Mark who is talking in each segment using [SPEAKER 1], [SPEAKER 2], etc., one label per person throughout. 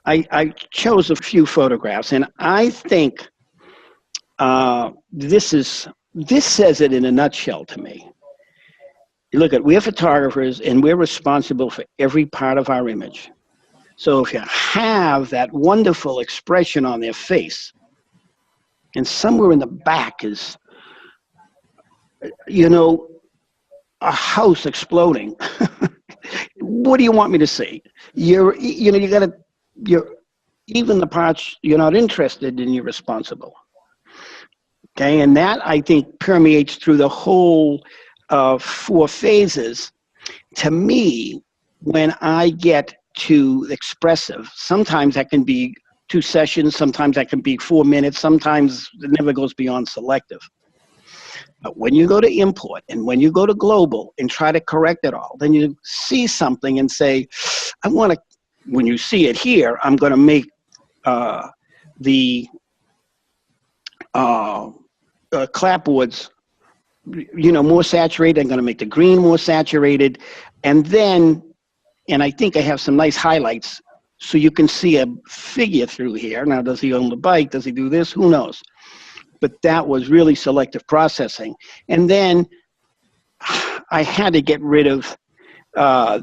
[SPEAKER 1] I chose a few photographs, and I think this says it in a nutshell to me. Look at, we're photographers, and we're responsible for every part of our image. So if you have that wonderful expression on their face, and somewhere in the back is, you know, a house exploding, what do you want me to see? You gotta, even the parts you're not interested in, you're responsible. Okay, and that, I think, permeates through the whole 4 phases. To me, when I get to expressive, sometimes that can be 2 sessions, sometimes that can be 4 minutes, sometimes it never goes beyond selective. But when you go to import and when you go to global and try to correct it all, then you see something and say, I want to, when you see it here, I'm going to make the clapboards, you know, more saturated. I'm going to make the green more saturated. And then, and I think I have some nice highlights so you can see a figure through here. Now, does he own the bike? Does he do this? Who knows? But that was really selective processing. And then I had to get rid of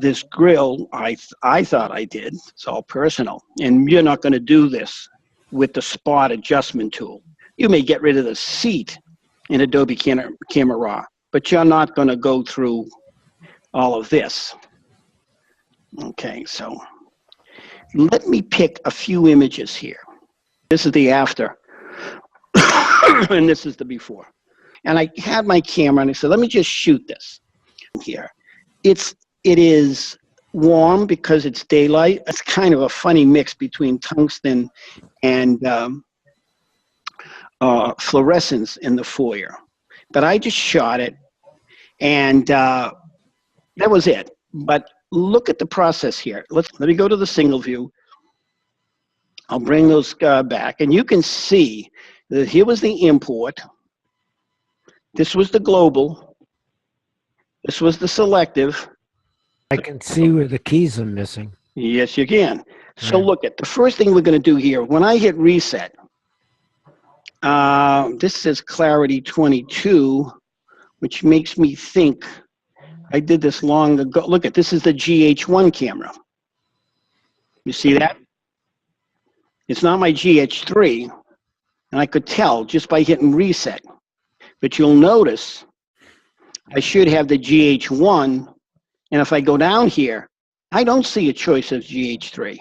[SPEAKER 1] this grill. I thought I did. It's all personal. And you're not going to do this with the spot adjustment tool. You may get rid of the seat in Adobe Camera Raw, but you're not going to go through all of this. Okay, so let me pick a few images here. This is the after, and this is the before. And I had my camera, and I said, let me just shoot this here. It is warm because it's daylight. It's kind of a funny mix between tungsten and fluorescence in the foyer. But I just shot it, and that was it. But look at the process here. Let me go to the single view. I'll bring those back, and you can see that here was the import. This was the global. This was the selective.
[SPEAKER 2] I can see where the keys are missing.
[SPEAKER 1] Yes, you can. So look at the first thing we're going to do here. When I hit reset, this says clarity 22, which makes me think I did this long ago. Look at, this is the GH1 camera. You see that? It's not my GH3, and I could tell just by hitting reset. But you'll notice I should have the GH1, and if I go down here, I don't see a choice of GH3.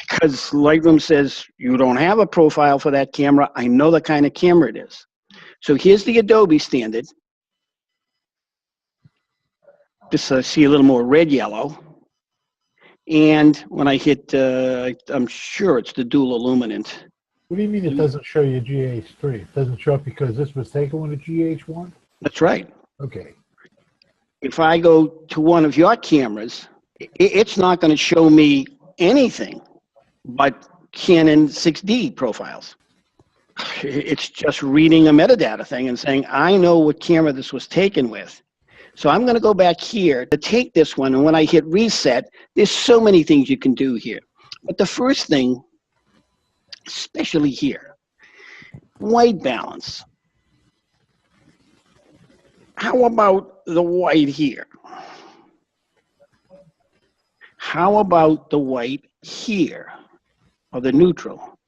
[SPEAKER 1] Because Lightroom says you don't have a profile for that camera. I know the kind of camera it is. So here's the Adobe standard. Just see a little more red yellow. And when I hit, I'm sure it's the dual illuminant.
[SPEAKER 3] What do you mean it doesn't show you GH3? It doesn't show up because this was taken with a GH1?
[SPEAKER 1] That's right.
[SPEAKER 3] Okay.
[SPEAKER 1] If I go to one of your cameras, it's not going to show me anything but Canon 6D profiles. It's just reading a metadata thing and saying, I know what camera this was taken with. So I'm going to go back here to take this one, and when I hit reset, there's so many things you can do here. But the first thing, especially here, white balance. How about the white here? How about the white here, or the neutral?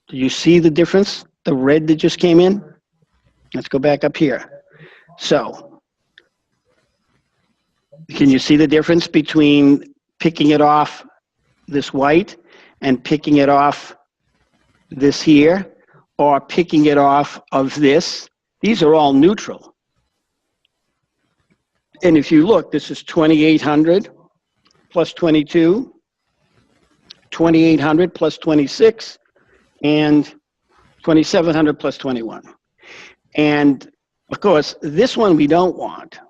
[SPEAKER 1] Do you see the difference? The red that just came in? Let's go back up here. So, can you see the difference between picking it off this white and picking it off this here, or picking it off of this? These are all neutral. And if you look, this is 2800 plus 22, 2800 plus 26, and 2700 plus 21. And of course, this one we don't want.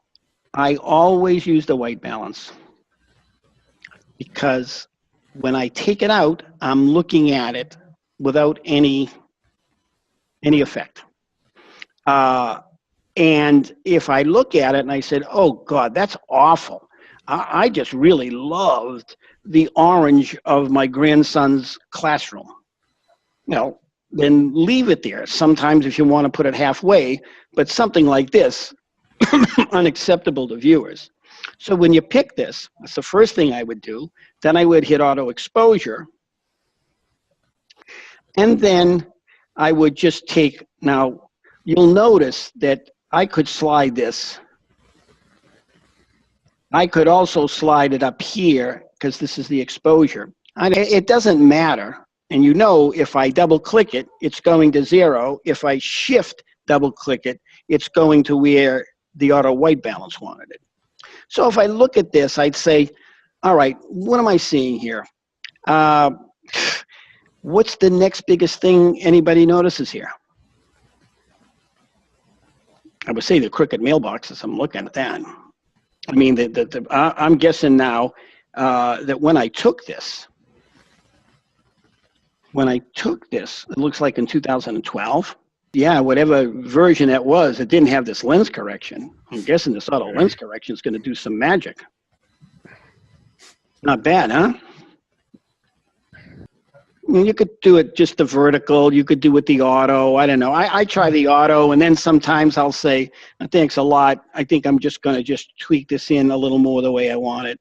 [SPEAKER 1] I always use the white balance because when I take it out, I'm looking at it without any effect. And if I look at it and I said, oh God, that's awful. I just really loved the orange of my grandson's classroom. Then leave it there. Sometimes if you want to put it halfway, but something like this, unacceptable to viewers. So when you pick this, that's the first thing I would do. Then I would hit auto exposure. And then I would just take, now you'll notice that I could slide this. I could also slide it up here because this is the exposure. It doesn't matter. And if I double click it, it's going to 0. If I shift double click it, it's going to where the auto white balance wanted it. So if I look at this, I'd say, all right, what am I seeing here? What's the next biggest thing anybody notices here? I would say the crooked mailboxes. I'm looking at that. I mean, I'm guessing now that when I took this, it looks like in 2012. Yeah, whatever version that was, it didn't have this lens correction. I'm guessing this auto lens correction is going to do some magic. Not bad, huh? I mean, you could do it just the vertical. You could do it the auto. I don't know. I try the auto, and then sometimes I'll say, thanks a lot. I think I'm just going to tweak this in a little more the way I want it.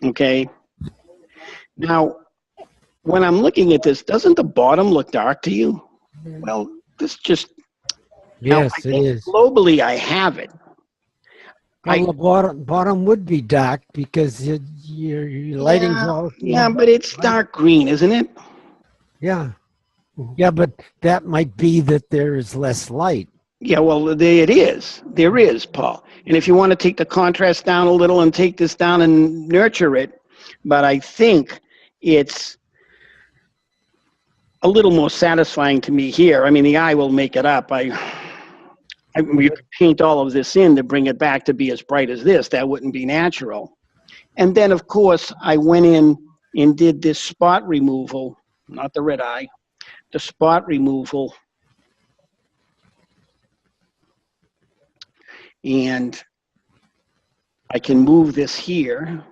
[SPEAKER 1] Okay. Now, when I'm looking at this, doesn't the bottom look dark to you? Well, this just...
[SPEAKER 2] Yes, it is.
[SPEAKER 1] Globally, I have it.
[SPEAKER 2] Well, the bottom would be dark because your lighting's all...
[SPEAKER 1] Yeah, but it's dark green, isn't it?
[SPEAKER 2] Yeah. Yeah, but that might be that there is less light.
[SPEAKER 1] Yeah, well, there it is. There is, Paul. And if you want to take the contrast down a little and take this down and nurture it, but I think it's a little more satisfying to me here. I mean, the eye will make it up. We could paint all of this in to bring it back to be as bright as this. That wouldn't be natural. And then, of course, I went in and did this spot removal, not the red eye, the spot removal. And I can move this here.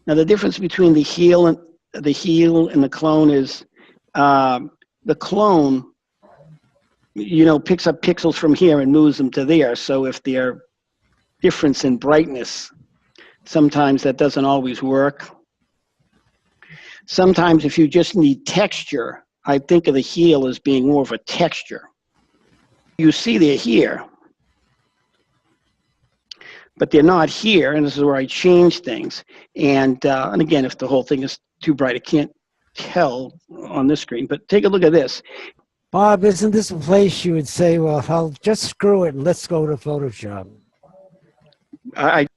[SPEAKER 1] Now, the difference between the heel and the clone is the clone, picks up pixels from here and moves them to there. So if they're difference in brightness, sometimes that doesn't always work. Sometimes if you just need texture, I think of the heel as being more of a texture. You see they're here, but they're not here, and this is where I change things. And again, if the whole thing is too bright, I can't tell on this screen, but take a look at this.
[SPEAKER 2] Bob, isn't this a place you would say, well, I'll just screw it and let's go to Photoshop?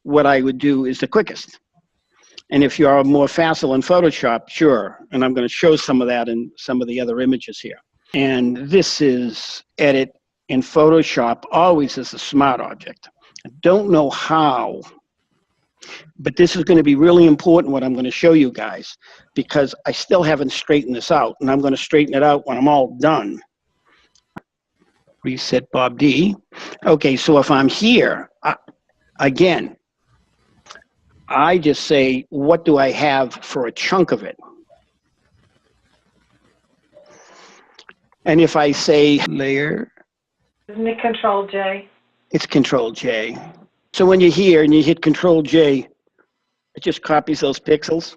[SPEAKER 1] What I would do is the quickest. And if you are more facile in Photoshop, sure. And I'm going to show some of that in some of the other images here. And this is edit in Photoshop, always as a smart object. I don't know how, but this is going to be really important what I'm going to show you guys, because I still haven't straightened this out, and I'm going to straighten it out when I'm all done. Reset Bob D. Okay, so if I'm here, again, I just say, what do I have for a chunk of it? And if I say layer,
[SPEAKER 4] isn't it Control J?
[SPEAKER 1] it's Control J. So when you're here and you hit Control J, it just copies those pixels,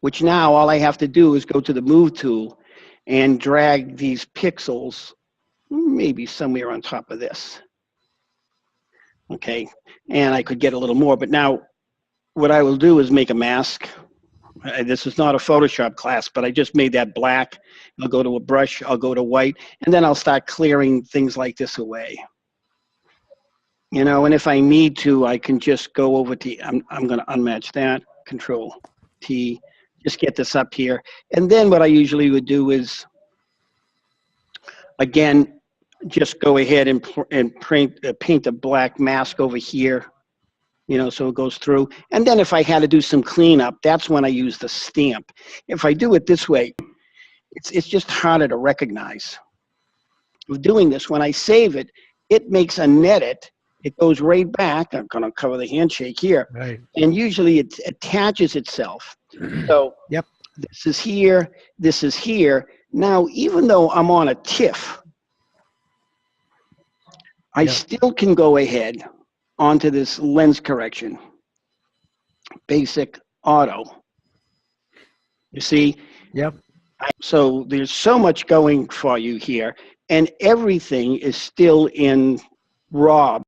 [SPEAKER 1] which now all I have to do is go to the Move tool and drag these pixels maybe somewhere on top of this. Okay, and I could get a little more, but now what I will do is make a mask. This is not a Photoshop class, but I just made that black. I'll go to a brush, I'll go to white, and then I'll start clearing things like this away. And if I need to, I can just go over to, I'm going to unmatch that, Control T, just get this up here. And then what I usually would do is, again, just go ahead and paint a black mask over here, so it goes through. And then if I had to do some cleanup, that's when I use the stamp. If I do it this way, it's just harder to recognize. With doing this, when I save it, it makes an edit it goes right back. I'm going to cover the handshake here.
[SPEAKER 2] Right.
[SPEAKER 1] And usually it attaches itself. So
[SPEAKER 2] Yep.
[SPEAKER 1] this is here, this is here. Now, even though I'm on a TIFF, I
[SPEAKER 2] Yep.
[SPEAKER 1] still can go ahead onto this lens correction, basic auto. You see?
[SPEAKER 2] Yep.
[SPEAKER 1] So there's so much going for you here, and everything is still in RAW.